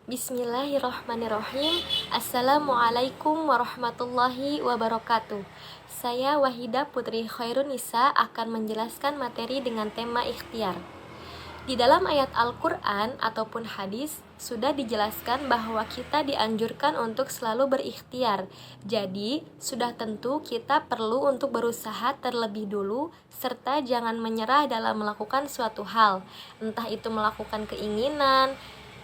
Bismillahirrahmanirrahim. Assalamualaikum warahmatullahi wabarakatuh. Saya Wahida Putri Khairunisa akan menjelaskan materi dengan tema ikhtiar. Di dalam ayat Al-Quran ataupun hadis sudah dijelaskan bahwa kita dianjurkan untuk selalu berikhtiar. Jadi, sudah tentu kita perlu untuk berusaha terlebih dulu serta jangan menyerah dalam melakukan suatu hal, entah itu melakukan keinginan,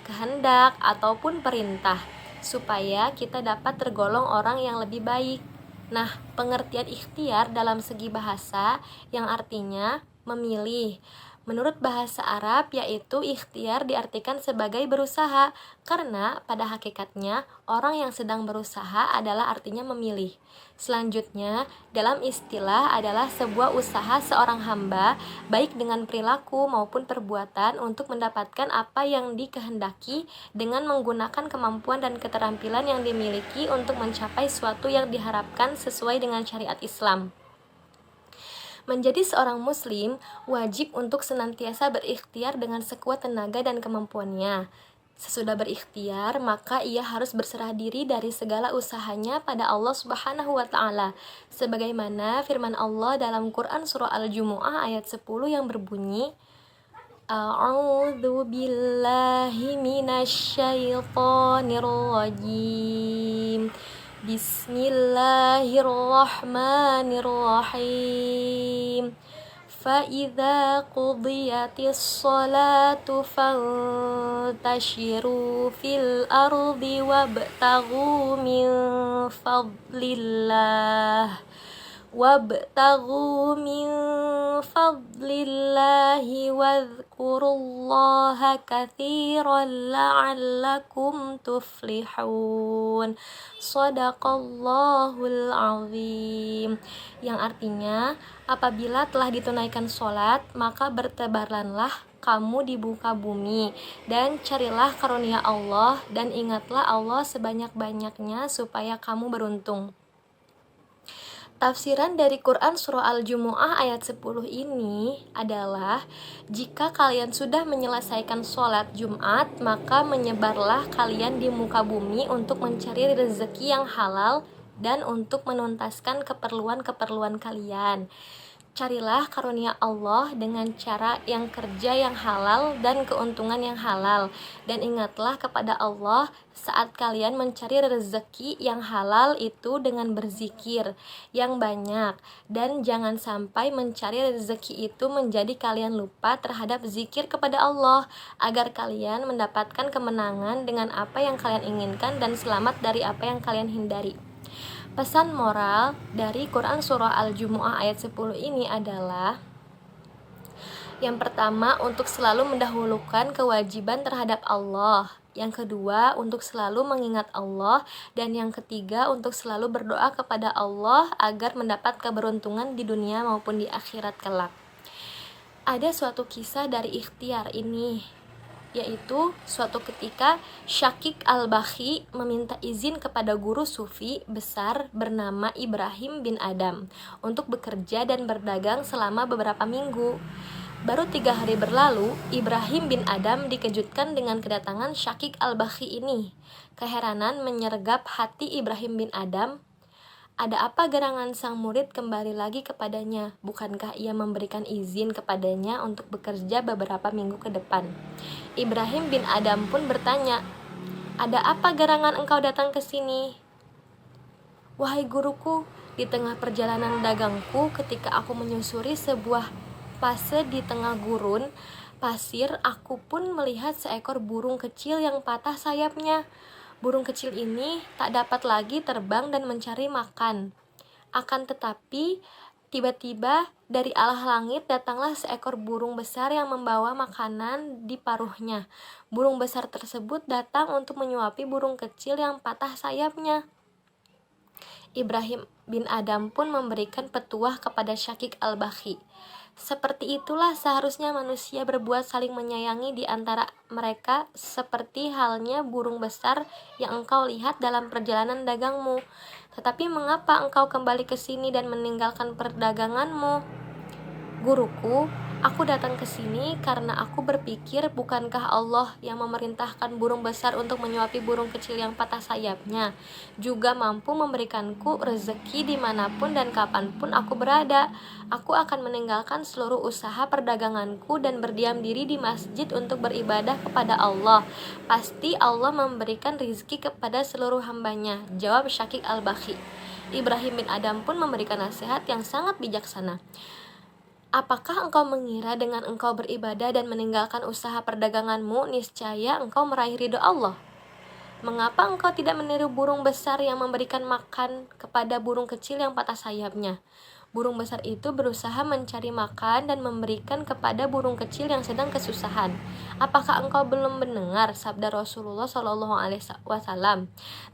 kehendak, ataupun perintah, supaya kita dapat tergolong orang yang lebih baik. Nah, pengertian ikhtiar dalam segi bahasa yang artinya memilih. Menurut bahasa Arab, yaitu ikhtiar diartikan sebagai berusaha, karena pada hakikatnya orang yang sedang berusaha adalah artinya memilih. Selanjutnya, dalam istilah adalah sebuah usaha seorang hamba, baik dengan perilaku maupun perbuatan untuk mendapatkan apa yang dikehendaki dengan menggunakan kemampuan dan keterampilan yang dimiliki untuk mencapai suatu yang diharapkan sesuai dengan syariat Islam. Menjadi seorang muslim wajib untuk senantiasa berikhtiar dengan sekuat tenaga dan kemampuannya. Sesudah berikhtiar, maka ia harus berserah diri dari segala usahanya pada Allah Subhanahu wa taala. Sebagaimana firman Allah dalam Quran surah Al-Jumu'ah ayat 10 yang berbunyi, A'udzu billahi minasyaitonir rajim. Bismillahirrahmanirrahim. Fa'idza qudiyatis sholatu fantashiru fil ardi wabtaghu min fadlillah wadhkurullaha katsiran la'allakum tuflihun. Shadaqallahul azim. Yang artinya, apabila telah ditunaikan sholat, maka bertebaranlah kamu di muka bumi dan carilah karunia Allah dan ingatlah Allah sebanyak-banyaknya supaya kamu beruntung. Tafsiran dari Quran Surah Al-Jumu'ah ayat 10 ini adalah, jika kalian sudah menyelesaikan sholat Jumat, maka menyebarlah kalian di muka bumi untuk mencari rezeki yang halal dan untuk menuntaskan keperluan-keperluan kalian. Carilah karunia Allah dengan cara yang kerja yang halal dan keuntungan yang halal. Dan ingatlah kepada Allah saat kalian mencari rezeki yang halal itu dengan berzikir yang banyak. Dan jangan sampai mencari rezeki itu menjadi kalian lupa terhadap zikir kepada Allah, agar kalian mendapatkan kemenangan dengan apa yang kalian inginkan dan selamat dari apa yang kalian hindari. Pesan moral dari Quran Surah Al-Jumu'ah ayat 10 ini adalah, yang pertama, untuk selalu mendahulukan kewajiban terhadap Allah. Yang kedua, untuk selalu mengingat Allah. Dan yang ketiga, untuk selalu berdoa kepada Allah agar mendapat keberuntungan di dunia maupun di akhirat kelak. Ada suatu kisah dari ikhtiar ini, yaitu suatu ketika Syakik al-Bakhi meminta izin kepada guru sufi besar bernama Ibrahim bin Adam untuk bekerja dan berdagang selama beberapa minggu. Baru 3 hari berlalu, Ibrahim bin Adam dikejutkan dengan kedatangan Syakik al-Bakhi ini. Keheranan menyergap hati Ibrahim bin Adam. Ada apa gerangan sang murid kembali lagi kepadanya? Bukankah ia memberikan izin kepadanya untuk bekerja beberapa minggu ke depan? Ibrahim bin Adam pun bertanya, "Ada apa gerangan engkau datang ke sini?" "Wahai guruku, di tengah perjalanan dagangku ketika aku menyusuri sebuah fase di tengah gurun pasir, aku pun melihat seekor burung kecil yang patah sayapnya. Burung kecil ini tak dapat lagi terbang dan mencari makan. Akan tetapi, tiba-tiba dari alah langit datanglah seekor burung besar yang membawa makanan di paruhnya. Burung besar tersebut datang untuk menyuapi burung kecil yang patah sayapnya." Ibrahim bin Adam pun memberikan petuah kepada Syakik al-Bakhi. Seperti itulah seharusnya manusia berbuat, saling menyayangi di antara mereka, seperti halnya burung besar yang engkau lihat dalam perjalanan dagangmu. Tetapi mengapa engkau kembali ke sini dan meninggalkan perdaganganmu? "Guruku, Aku datang ke sini karena aku berpikir, bukankah Allah yang memerintahkan burung besar untuk menyuapi burung kecil yang patah sayapnya, juga mampu memberikanku rezeki dimanapun dan kapanpun aku berada. Aku akan meninggalkan seluruh usaha perdaganganku dan berdiam diri di masjid untuk beribadah kepada Allah. Pasti Allah memberikan rizki kepada seluruh hambanya, jawab Syakik al-Bakhi. Ibrahim bin Adam pun memberikan nasihat yang sangat bijaksana. Apakah engkau mengira dengan engkau beribadah dan meninggalkan usaha perdaganganmu, niscaya engkau meraih ridho Allah? Mengapa engkau tidak meniru burung besar yang memberikan makan kepada burung kecil yang patah sayapnya? Burung besar itu berusaha mencari makan dan memberikan kepada burung kecil yang sedang kesusahan. Apakah engkau belum mendengar sabda Rasulullah SAW?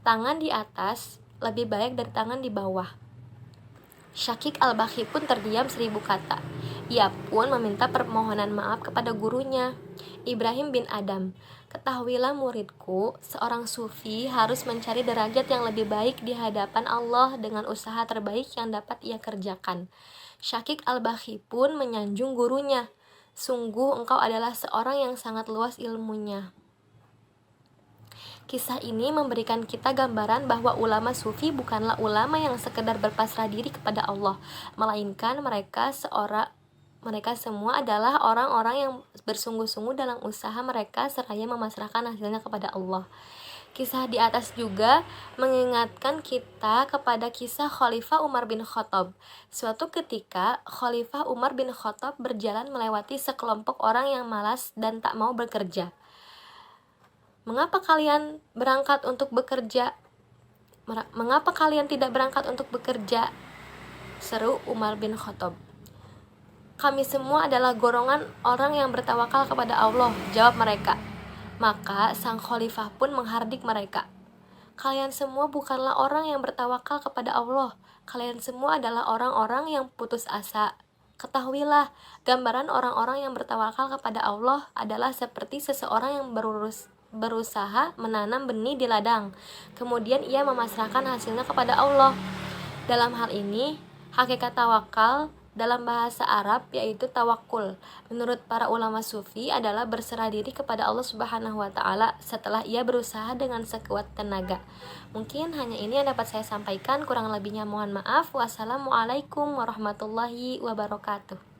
Tangan di atas lebih baik dari tangan di bawah. Syakik al-Bakhi pun terdiam 1000 kata. Ia pun meminta permohonan maaf kepada gurunya. Ibrahim bin Adam, ketahuilah muridku, seorang sufi harus mencari derajat yang lebih baik di hadapan Allah dengan usaha terbaik yang dapat ia kerjakan. Syakik al-Bakhi pun menyanjung gurunya. Sungguh engkau adalah seorang yang sangat luas ilmunya. Kisah ini memberikan kita gambaran bahwa ulama sufi bukanlah ulama yang sekedar berpasrah diri kepada Allah, melainkan mereka semua adalah orang-orang yang bersungguh-sungguh dalam usaha mereka seraya memasrahkan hasilnya kepada Allah. Kisah di atas juga mengingatkan kita kepada kisah Khalifah Umar bin Khattab. Suatu ketika, Khalifah Umar bin Khattab berjalan melewati sekelompok orang yang malas dan tak mau bekerja. Mengapa kalian berangkat untuk bekerja? Mengapa kalian tidak berangkat untuk bekerja? Seru Umar bin Khattab. Kami semua adalah golongan orang yang bertawakal kepada Allah, jawab mereka. Maka sang khalifah pun menghardik mereka. Kalian semua bukanlah orang yang bertawakal kepada Allah. Kalian semua adalah orang-orang yang putus asa. Ketahuilah, gambaran orang-orang yang bertawakal kepada Allah adalah seperti seseorang yang berusaha menanam benih di ladang, kemudian ia memasrahkan hasilnya kepada Allah. Dalam hal ini, hakikat tawakal dalam bahasa Arab yaitu tawakul, menurut para ulama sufi adalah berserah diri kepada Allah Subhanahu wa taala setelah ia berusaha dengan sekuat tenaga. Mungkin hanya ini yang dapat saya sampaikan, kurang lebihnya mohon maaf. Wassalamualaikum warahmatullahi wabarakatuh.